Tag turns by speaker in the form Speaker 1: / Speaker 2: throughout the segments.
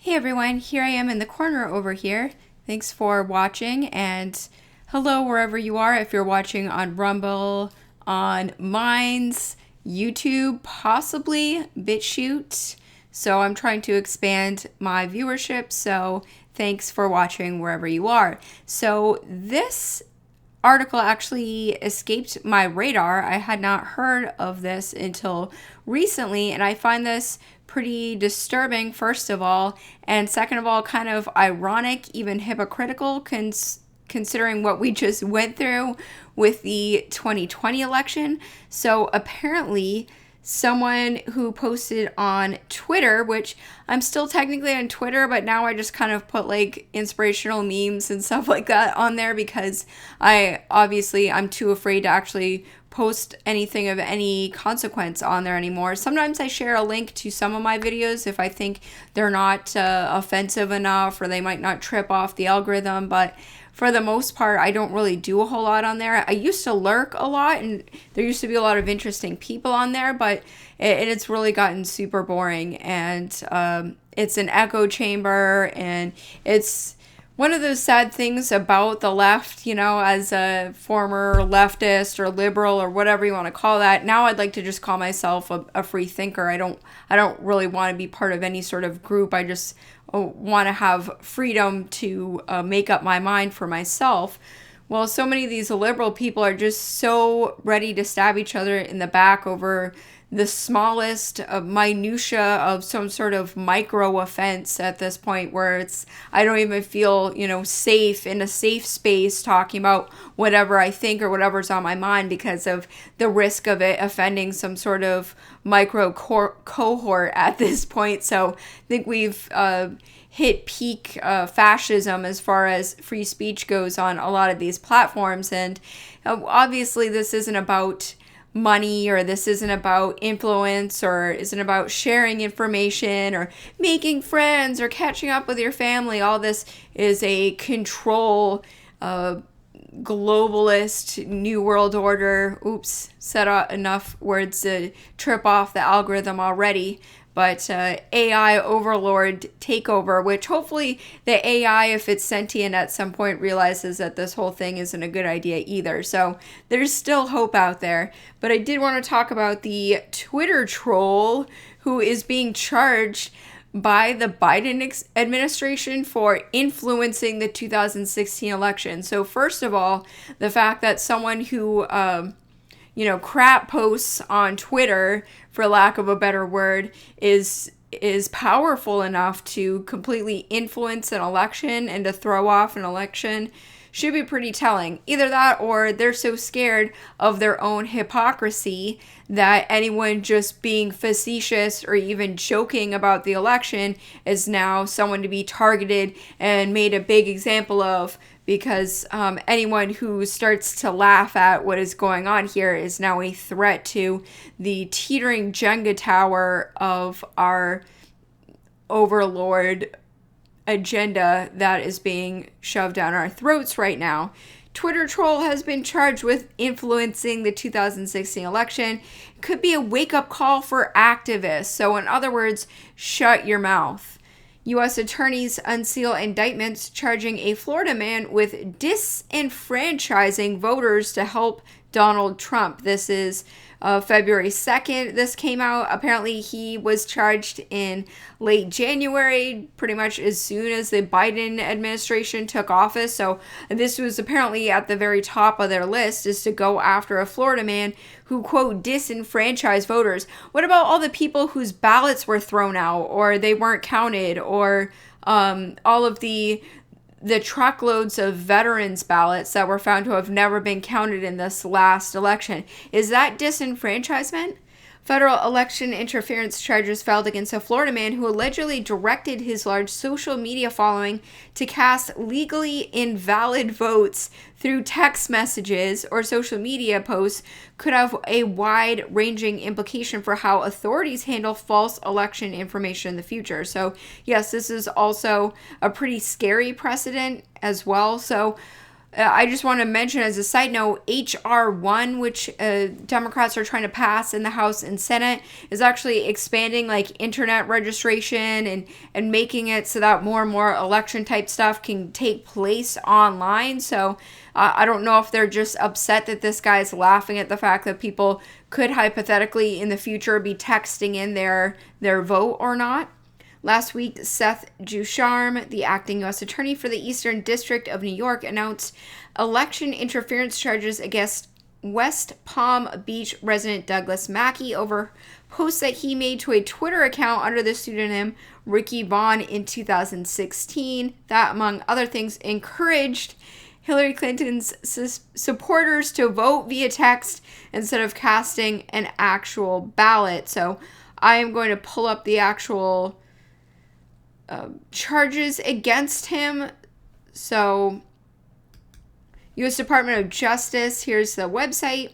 Speaker 1: Hey everyone, here I am in the corner over here. Thanks for watching, and hello wherever you are. If you're watching on Rumble, on Minds, YouTube, possibly BitChute. So I'm trying to expand my viewership, so thanks for watching wherever you are. So this article actually escaped my radar. I had not heard of this until recently, and I find this pretty disturbing, first of all, and second of all, kind of ironic, even hypocritical, considering what we just went through with the 2020 election. So apparently, someone who posted on Twitter, which I'm still technically on Twitter, but now I just kind of put like inspirational memes and stuff like that on there because I'm too afraid to actually post anything of any consequence on there anymore. Sometimes I share a link to some of my videos if I think they're not offensive enough or they might not trip off the algorithm, but for the most part, I don't really do a whole lot on there. I used to lurk a lot, and there used to be a lot of interesting people on there, but it's really gotten super boring, and it's an echo chamber, and it's one of those sad things about the left, as a former leftist or liberal or whatever you want to call that. Now I'd like to just call myself a free thinker. I don't really want to be part of any sort of group. I just want to have freedom to make up my mind for myself. Well, so many of these liberal people are just so ready to stab each other in the back over the smallest minutia of some sort of micro offense at this point, where I don't even feel, safe in a safe space talking about whatever I think or whatever's on my mind because of the risk of it offending some sort of micro cohort at this point. So I think we've hit peak fascism as far as free speech goes on a lot of these platforms. And obviously this isn't about money, or this isn't about influence, or isn't about sharing information or making friends or catching up with your family. All this is a control, globalist new world order. Oops, said enough words to trip off the algorithm already. But AI overlord takeover, which hopefully the AI, if it's sentient at some point, realizes that this whole thing isn't a good idea either. So there's still hope out there. But I did want to talk about the Twitter troll who is being charged by the Biden administration for influencing the 2016 election. So first of all, the fact that someone who crap posts on Twitter, for lack of a better word, is powerful enough to completely influence an election and to throw off an election should be pretty telling. Either that, or they're so scared of their own hypocrisy that anyone just being facetious or even joking about the election is now someone to be targeted and made a big example of, because anyone who starts to laugh at what is going on here is now a threat to the teetering Jenga tower of our overlord agenda that is being shoved down our throats right now. Twitter troll has been charged with influencing the 2016 election. Could be a wake-up call for activists. So in other words, shut your mouth. U.S. attorneys unseal indictments charging a Florida man with disenfranchising voters to help Donald Trump. This is February 2nd. This came out. Apparently, he was charged in late January, pretty much as soon as the Biden administration took office. So this was apparently at the very top of their list, is to go after a Florida man who, quote, disenfranchised voters. What about all the people whose ballots were thrown out or they weren't counted, or all of the truckloads of veterans' ballots that were found to have never been counted in this last election? Is that disenfranchisement? Federal election interference charges filed against a Florida man who allegedly directed his large social media following to cast legally invalid votes through text messages or social media posts could have a wide-ranging implication for how authorities handle false election information in the future. So, yes, this is also a pretty scary precedent as well. So, I just want to mention as a side note, HR1, which Democrats are trying to pass in the House and Senate, is actually expanding like internet registration and making it so that more and more election type stuff can take place online. So I don't know if they're just upset that this guy's laughing at the fact that people could hypothetically in the future be texting in their vote or not. Last week, Seth Ducharme, the acting U.S. Attorney for the Eastern District of New York, announced election interference charges against West Palm Beach resident Douglas Mackey over posts that he made to a Twitter account under the pseudonym Ricky Vaughn in 2016 that, among other things, encouraged Hillary Clinton's supporters to vote via text instead of casting an actual ballot. So I am going to pull up the actual charges against him. So, U.S. Department of Justice, here's the website.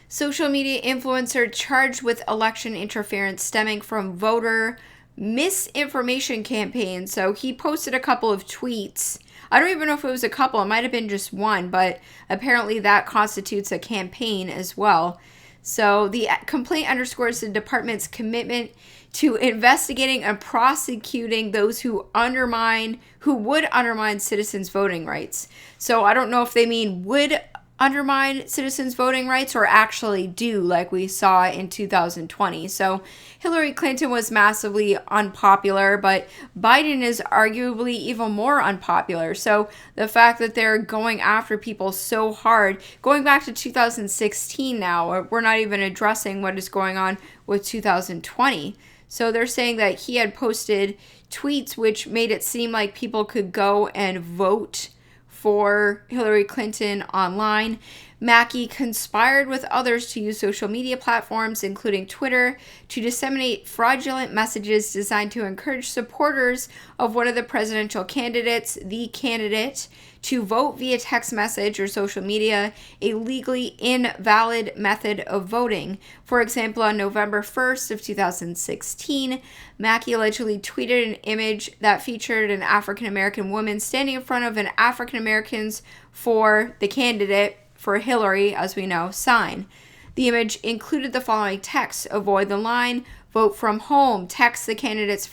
Speaker 1: Social media influencer charged with election interference stemming from voter misinformation campaign. So he posted a couple of tweets. I don't even know if it was a couple. It might have been just one, but apparently that constitutes a campaign as well. So the complaint underscores the department's commitment to investigating and prosecuting those who would undermine citizens' voting rights. So I don't know if they mean would undermine citizens' voting rights or actually do, like we saw in 2020. So Hillary Clinton was massively unpopular, but Biden is arguably even more unpopular. So the fact that they're going after people so hard, going back to 2016 now, we're not even addressing what is going on with 2020. So they're saying that he had posted tweets which made it seem like people could go and vote for Hillary Clinton online. Mackey conspired with others to use social media platforms, including Twitter, to disseminate fraudulent messages designed to encourage supporters of one of the presidential candidates, the candidate, to vote via text message or social media, a legally invalid method of voting. For example, on November 1st of 2016, Mackey allegedly tweeted an image that featured an African-American woman standing in front of an African-Americans for the candidate, for Hillary, as we know, sign. The image included the following text: avoid the line, vote from home, text the candidates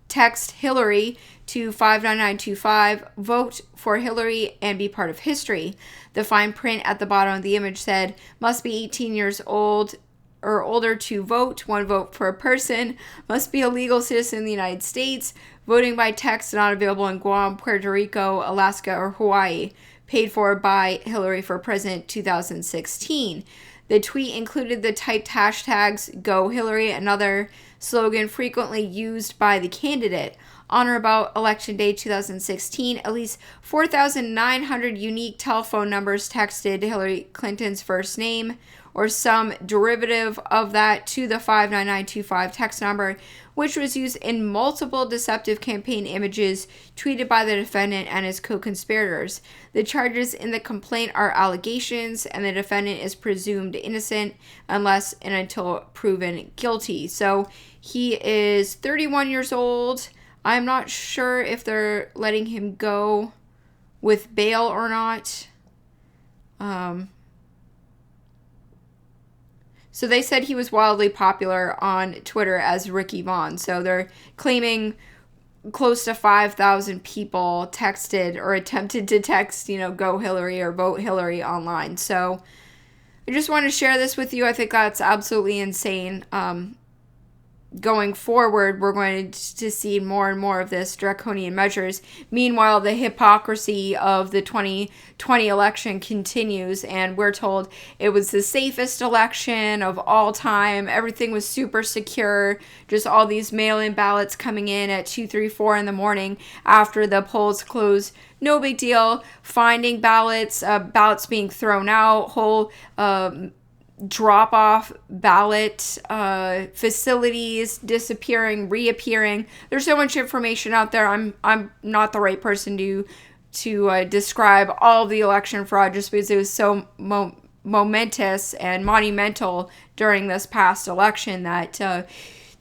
Speaker 1: text Hillary to 59925, vote for Hillary and be part of history. The fine print at the bottom of the image said, must be 18 years old or older to vote, one vote per person, must be a legal citizen in the United States, voting by text not available in Guam, Puerto Rico, Alaska, or Hawaii, paid for by Hillary for President 2016. The tweet included the typed hashtags Go Hillary, another slogan frequently used by the candidate. On or about Election Day 2016, at least 4,900 unique telephone numbers texted Hillary Clinton's first name or some derivative of that to the 59925 text number, which was used in multiple deceptive campaign images tweeted by the defendant and his co-conspirators. The charges in the complaint are allegations, and the defendant is presumed innocent unless and until proven guilty. So he is 31 years old. I'm not sure if they're letting him go with bail or not. So they said he was wildly popular on Twitter as Ricky Vaughn. So they're claiming close to 5,000 people texted or attempted to text, Go Hillary or Vote Hillary online. So I just want to share this with you. I think that's absolutely insane. Going forward, we're going to see more and more of this draconian measures. Meanwhile, the hypocrisy of the 2020 election continues, and we're told it was the safest election of all time. Everything was super secure. Just all these mail-in ballots coming in at 2, 3, 4 in the morning after the polls closed. No big deal. Finding ballots, ballots being thrown out, whole drop-off ballot facilities disappearing, reappearing. There's so much information out there. I'm not the right person to describe all of the election fraud, just because it was so momentous and monumental during this past election that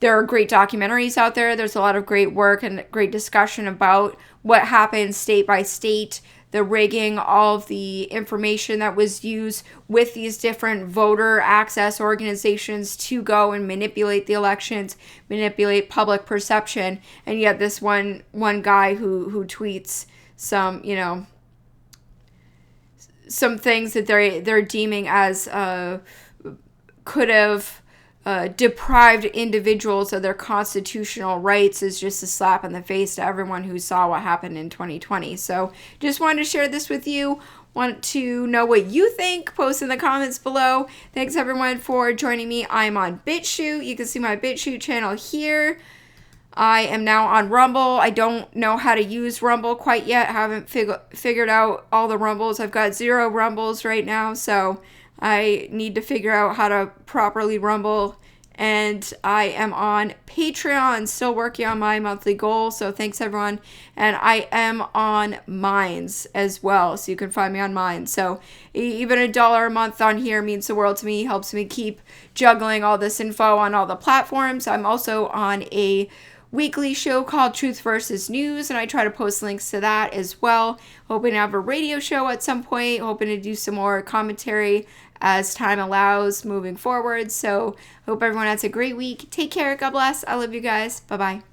Speaker 1: there are great documentaries out there. There's a lot of great work and great discussion about what happened state by state the rigging, all of the information that was used with these different voter access organizations to go and manipulate the elections, manipulate public perception. And yet this one guy who tweets some, you know, some things that they're deeming as could have deprived individuals of their constitutional rights is just a slap in the face to everyone who saw what happened in 2020. So just wanted to share this with you. Want to know what you think? Post in the comments below. Thanks everyone for joining me. I'm on BitChute. You can see my BitChute channel here. I am now on Rumble. I don't know how to use Rumble quite yet. I haven't figured out all the Rumbles. I've got 0 Rumbles right now, so I need to figure out how to properly Rumble. And I am on Patreon, still working on my monthly goal, so thanks everyone. And I am on Minds as well, so you can find me on Minds. So even $1 a month on here means the world to me, helps me keep juggling all this info on all the platforms. I'm also on a weekly show called Truth versus News, and I try to post links to that as well. Hoping to have a radio show at some point, hoping to do some more commentary as time allows moving forward. So hope everyone has a great week. Take care. God bless. I love you guys. Bye-bye.